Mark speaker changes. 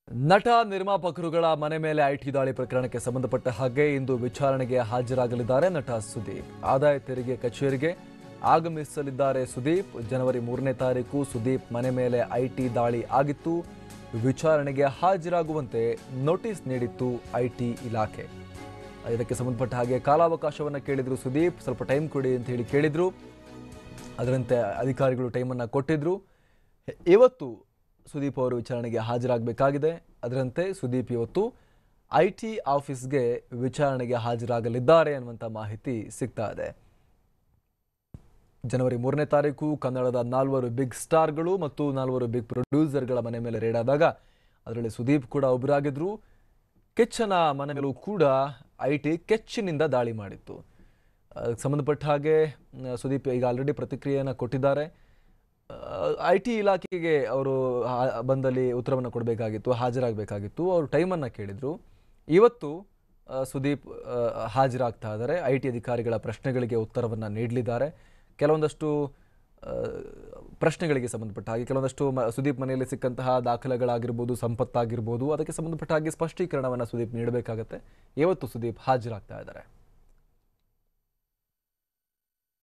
Speaker 1: ನಟ ನಿರ್ಮಾಪಕರುಗಳ ಮನೆ ಮೇಲೆ ಐಟಿ ದಾಳಿ ಪ್ರಕರಣಕ್ಕೆ ಸಂಬಂಧಪಟ್ಟ ಹಾಗೆ ಇಂದು ವಿಚಾರಣೆಗೆ ಹಾಜರಾಗಲಿದ್ದಾರೆ ನಟ ಸುದೀಪ್. ಆದಾಯ ತೆರಿಗೆ ಕಚೇರಿಗೆ ಆಗಮಿಸಲಿದ್ದಾರೆ ಸುದೀಪ್. ಜನವರಿ 3ನೇ ತಾರೀಕು ಸುದೀಪ್ ಮನೆ ಮೇಲೆ ಐಟಿ ದಾಳಿ ಆಗಿತ್ತು. ವಿಚಾರಣೆಗೆ ಹಾಜರಾಗುವಂತೆ ನೋಟಿಸ್ ನೀಡಿತ್ತು ಐಟಿ ಇಲಾಖೆ. ಇದಕ್ಕೆ ಸಂಬಂಧಪಟ್ಟ ಹಾಗೆ ಕಾಲಾವಕಾಶವನ್ನು ಕೇಳಿದ್ರು ಸುದೀಪ್. ಸ್ವಲ್ಪ ಟೈಮ್ ಕೊಡಿ ಅಂತ ಹೇಳಿ ಕೇಳಿದ್ರು. ಅದರಂತೆ ಅಧಿಕಾರಿಗಳು ಟೈಮನ್ನು ಕೊಟ್ಟಿದ್ರು. ಇವತ್ತು ಸುದೀಪ್ ಅವರು ವಿಚಾರಣೆಗೆ ಹಾಜರಾಗಬೇಕಾಗಿದೆ. ಅದರಂತೆ ಸುದೀಪ್ ಇವತ್ತು ಐಟಿ ಆಫೀಸ್ಗೆ ವಿಚಾರಣೆಗೆ ಹಾಜರಾಗಲಿದ್ದಾರೆ ಅನ್ನುವಂಥ ಮಾಹಿತಿ ಸಿಗ್ತಾ ಇದೆ. ಜನವರಿ 3ನೇ ತಾರೀಕು ಕನ್ನಡದ 4 ಬಿಗ್ ಸ್ಟಾರ್ಗಳು ಮತ್ತು 4 ಬಿಗ್ ಪ್ರೊಡ್ಯೂಸರ್ಗಳ ಮನೆ ಮೇಲೆ ರೇಡ್ ಆದಾಗ ಅದರಲ್ಲಿ ಸುದೀಪ್ ಕೂಡ ಒಬ್ಬರಾಗಿದ್ರು. ಕೆಚ್ಚನ ಮನೆ ಮೇಲೂ ಕೂಡ ಐಟಿ ಕೆಚ್ಚಿನಿಂದ ದಾಳಿ ಮಾಡಿತ್ತು. ಅದಕ್ಕೆ ಸಂಬಂಧಪಟ್ಟ ಹಾಗೆ ಸುದೀಪ್ ಈಗ ಆಲ್ರೆಡಿ ಪ್ರತಿಕ್ರಿಯೆಯನ್ನು ಕೊಟ್ಟಿದ್ದಾರೆ. ಐಟಿ ಇಲಾಖೆಗೆ ಅವರು ಬಂದಲ್ಲಿ ಉತ್ತರವನ್ನು ಕೊಡಬೇಕಾಗಿತ್ತು, ಹಾಜರಾಗಬೇಕಾಗಿತ್ತು. ಅವರು ಟೈಮನ್ನು ಕೇಳಿದರು. ಇವತ್ತು ಸುದೀಪ್ ಹಾಜರಾಗ್ತಾ ಇದ್ದಾರೆ. ಐಟಿ ಅಧಿಕಾರಿಗಳ ಪ್ರಶ್ನೆಗಳಿಗೆ ಉತ್ತರವನ್ನು ನೀಡಲಿದ್ದಾರೆ. ಕೆಲವೊಂದಷ್ಟು ಪ್ರಶ್ನೆಗಳಿಗೆ ಸಂಬಂಧಪಟ್ಟ ಹಾಗೆ ಕೆಲವೊಂದಷ್ಟು ಸುದೀಪ್ ಮನೆಯಲ್ಲಿ ಸಿಕ್ಕಂತಹ ದಾಖಲೆಗಳಾಗಿರ್ಬೋದು, ಸಂಪತ್ತಾಗಿರ್ಬೋದು, ಅದಕ್ಕೆ ಸಂಬಂಧಪಟ್ಟ ಹಾಗೆ ಸ್ಪಷ್ಟೀಕರಣವನ್ನು ಸುದೀಪ್ ನೀಡಬೇಕಾಗತ್ತೆ. ಇವತ್ತು ಸುದೀಪ್ ಹಾಜರಾಗ್ತಾ ಇದ್ದಾರೆ.